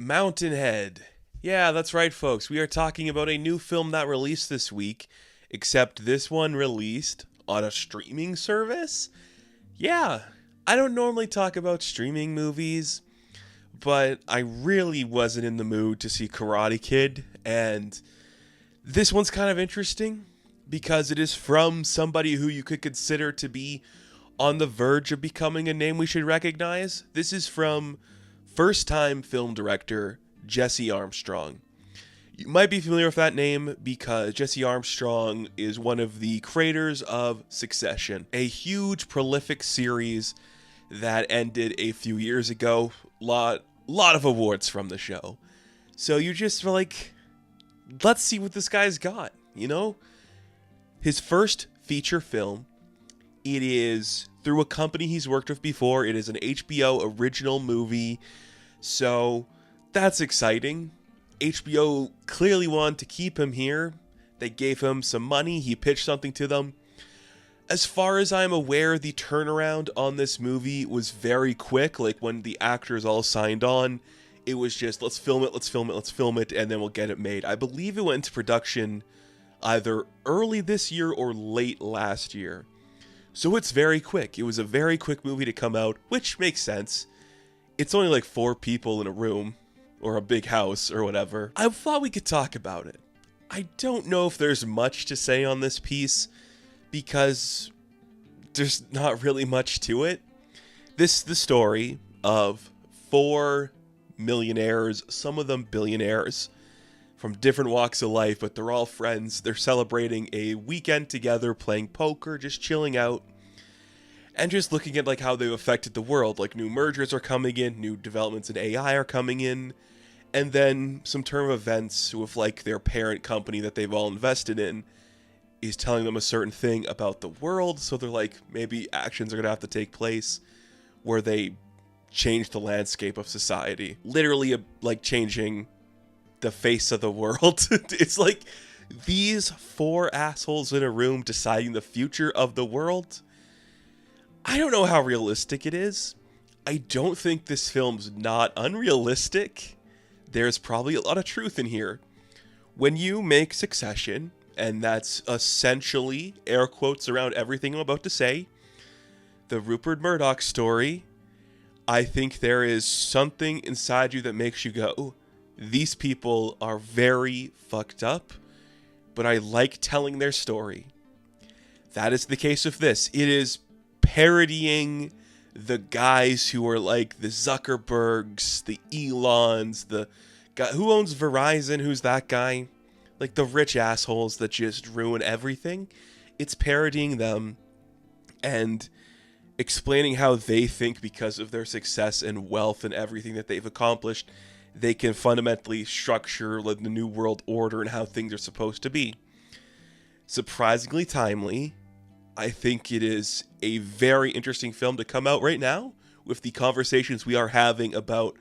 Mountainhead. Yeah, that's right, folks. We are talking about a new film that released this week, except this one released on a streaming service? Yeah, I don't normally talk about streaming movies, but I really wasn't in the mood to see Karate Kid, and this one's kind of interesting because it is from somebody who you could consider to be on the verge of becoming a name we should recognize. This is from first-time film director Jesse Armstrong. You might be familiar with that name because Jesse Armstrong is one of the creators of Succession, a huge prolific series that ended a few years ago. Lot of awards from the show. So you just were like, let's see what this guy's got, you know? His first feature film, it is through a company he's worked with before. It is an HBO original movie. So that's exciting. HBO clearly wanted to keep him here. They gave him some money. He pitched something to them. As far as I'm aware, the turnaround on this movie was very quick. Like when the actors all signed on, it was just, let's film it, and then we'll get it made. I believe it went into production either early this year or late last year. So it's very quick. It was a very quick movie to come out, which makes sense. It's only like 4 people in a room, or a big house, or whatever. I thought we could talk about it. I don't know if there's much to say on this piece, because there's not really much to it. This is the story of 4 millionaires, some of them billionaires, from different walks of life, but they're all friends. They're celebrating a weekend together, playing poker, just chilling out, and just looking at like how they've affected the world. Like new mergers are coming in, new developments in AI are coming in, and then some turn of events with like their parent company that they've all invested in is telling them a certain thing about the world. So they're like, maybe actions are gonna have to take place where they change the landscape of society. Literally like changing the face of the world. It's like these 4 assholes in a room deciding the future of the world. I don't know how realistic it is. I don't think this film's not unrealistic. There's probably a lot of truth in here. When you make Succession, and that's essentially, air quotes around everything I'm about to say, the Rupert Murdoch story, I think there is something inside you that makes you go, these people are very fucked up, but I like telling their story. That is the case with this. It is parodying the guys who are like the Zuckerbergs, the Elons, the guy who owns Verizon, who's that guy? Like the rich assholes that just ruin everything. It's parodying them and explaining how they think because of their success and wealth and everything that they've accomplished, they can fundamentally structure like the new world order and how things are supposed to be. Surprisingly timely. I think it is a very interesting film to come out right now with the conversations we are having about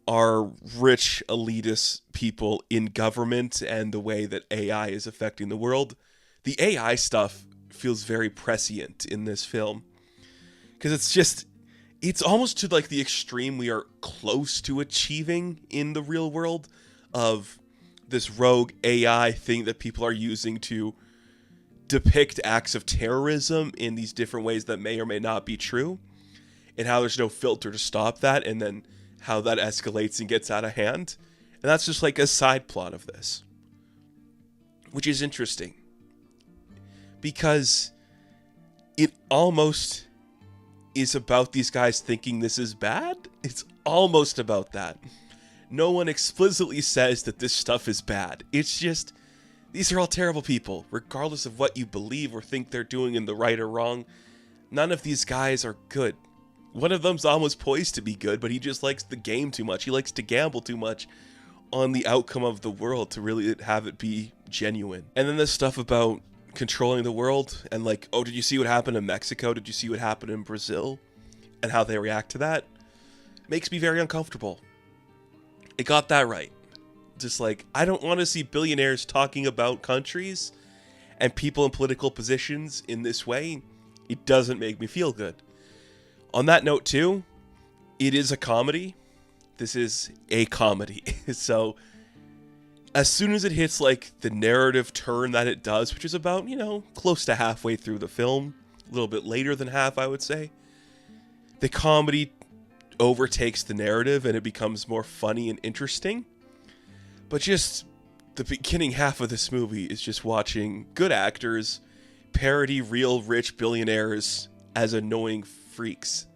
our rich elitist people in government and the way that AI is affecting the world. The AI stuff feels very prescient in this film because it's almost to like the extreme we are close to achieving in the real world of this rogue AI thing that people are using to depict acts of terrorism in these different ways that may or may not be true, and how there's no filter to stop that, and then how that escalates and gets out of hand. And that's just like a side plot of this, which is interesting because it almost is about these guys thinking this is bad. It's almost about that. No one explicitly says that this stuff is bad. It's just, these are all terrible people, regardless of what you believe or think they're doing in the right or wrong. None of these guys are good. One of them's almost poised to be good, but he just likes the game too much. He likes to gamble too much on the outcome of the world to really have it be genuine. And then this stuff about controlling the world and like, oh, did you see what happened in Mexico? Did you see what happened in Brazil? And how they react to that makes me very uncomfortable. It got that right. Just like, I don't want to see billionaires talking about countries and people in political positions in this way. It doesn't make me feel good. On that note too, it is a comedy. This is a comedy. So as soon as it hits like the narrative turn that it does, which is about, close to halfway through the film, a little bit later than half, I would say, the comedy overtakes the narrative and it becomes more funny and interesting. But just the beginning half of this movie is just watching good actors parody real rich billionaires as annoying freaks.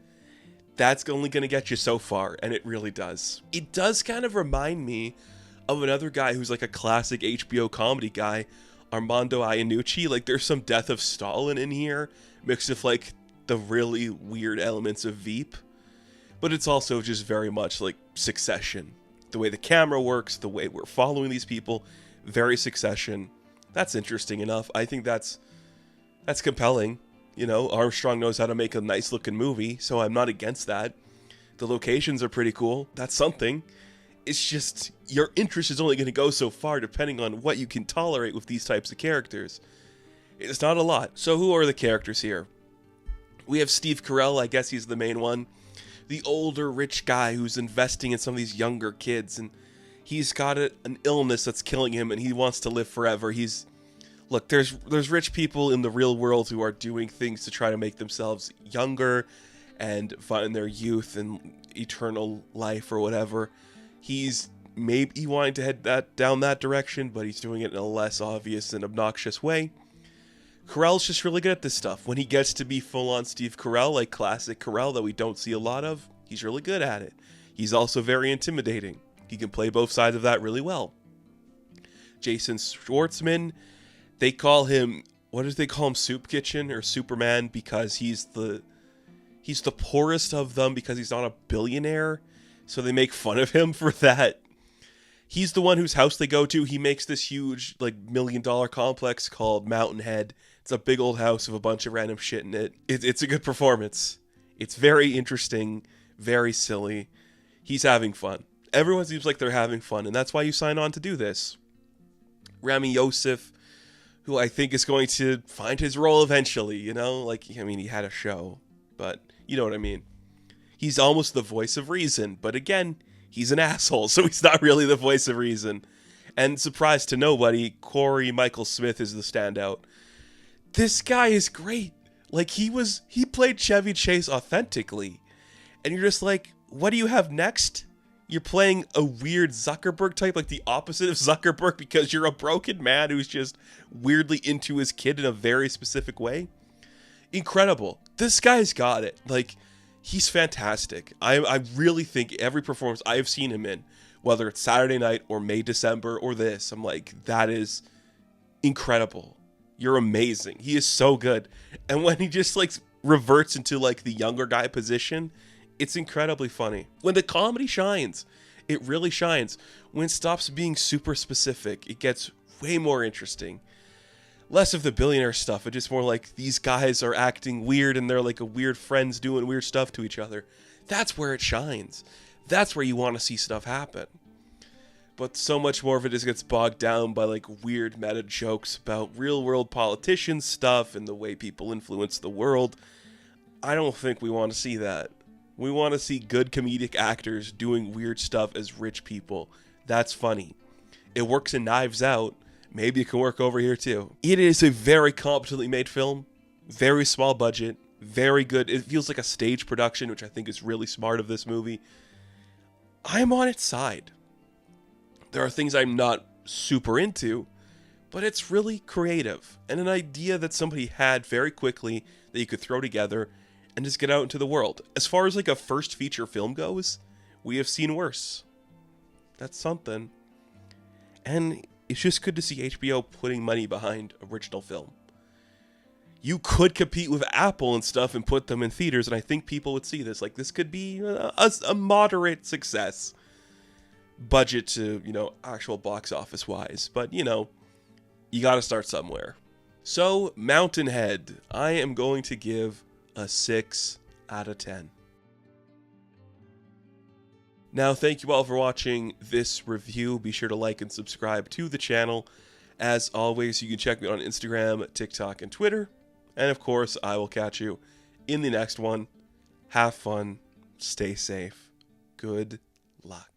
That's only going to get you so far, and it really does. It does kind of remind me of another guy who's like a classic HBO comedy guy, Armando Iannucci. Like, there's some Death of Stalin in here, mixed with like the really weird elements of Veep. But it's also just very much like Succession. The way the camera works, the way we're following these people, very Succession. That's interesting enough. I think that's compelling. Armstrong knows how to make a nice looking movie, so I'm not against that. The locations are pretty cool. That's something. It's just your interest is only going to go so far depending on what you can tolerate with these types of characters. It's not a lot. So who are the characters here? We have Steve Carell, I guess he's the main one. The older rich guy who's investing in some of these younger kids, and he's got an illness that's killing him and he wants to live forever. Look, there's rich people in the real world who are doing things to try to make themselves younger and find their youth and eternal life or whatever. He's maybe wanting to head down that direction, but he's doing it in a less obvious and obnoxious way. Carell's just really good at this stuff. When he gets to be full-on Steve Carell, like classic Carell that we don't see a lot of, he's really good at it. He's also very intimidating. He can play both sides of that really well. Jason Schwartzman, they call him, what do they call him, Soup Kitchen or Superman, because he's the poorest of them because he's not a billionaire. So they make fun of him for that. He's the one whose house they go to. He makes this huge, like, $1 million complex called Mountainhead. It's a big old house with a bunch of random shit in it. It's a good performance. It's very interesting, very silly. He's having fun. Everyone seems like they're having fun, and that's why you sign on to do this. Rami Youssef, who I think is going to find his role eventually, he had a show, but you know what I mean. He's almost the voice of reason, but again, he's an asshole, so he's not really the voice of reason. And surprise to nobody, Corey Michael Smith is the standout. This guy is great. Like, he played Chevy Chase authentically. And you're just like, what do you have next? You're playing a weird Zuckerberg type, like the opposite of Zuckerberg, because you're a broken man who's just weirdly into his kid in a very specific way. Incredible. This guy's got it. Like, he's fantastic. I really think every performance I have seen him in, whether it's Saturday Night or May December or this, I'm like, that is incredible. You're amazing. He is so good. And when he just like reverts into like the younger guy position, it's incredibly funny. When the comedy shines, it really shines. When it stops being super specific, it gets way more interesting. Less of the billionaire stuff, it's just more like these guys are acting weird and they're like a weird friends doing weird stuff to each other. That's where it shines. That's where you want to see stuff happen. But so much more of it just gets bogged down by like weird meta jokes about real world politicians stuff and the way people influence the world. I don't think we want to see that. We want to see good comedic actors doing weird stuff as rich people. That's funny. It works in Knives Out. Maybe it can work over here too. It is a very competently made film. Very small budget. Very good. It feels like a stage production, which I think is really smart of this movie. I'm on its side. There are things I'm not super into, but it's really creative and an idea that somebody had very quickly that you could throw together and just get out into the world. As far as like a first feature film goes, we have seen worse. That's something. And it's just good to see HBO putting money behind original film. You could compete with Apple and stuff and put them in theaters, and I think people would see this. Like, this could be a moderate success. Budget to, actual box office wise. But, you gotta start somewhere. So, Mountainhead, I am going to give a 6 out of 10. Now, thank you all for watching this review. Be sure to like and subscribe to the channel. As always, you can check me out on Instagram, TikTok, and Twitter. And of course, I will catch you in the next one. Have fun. Stay safe. Good luck.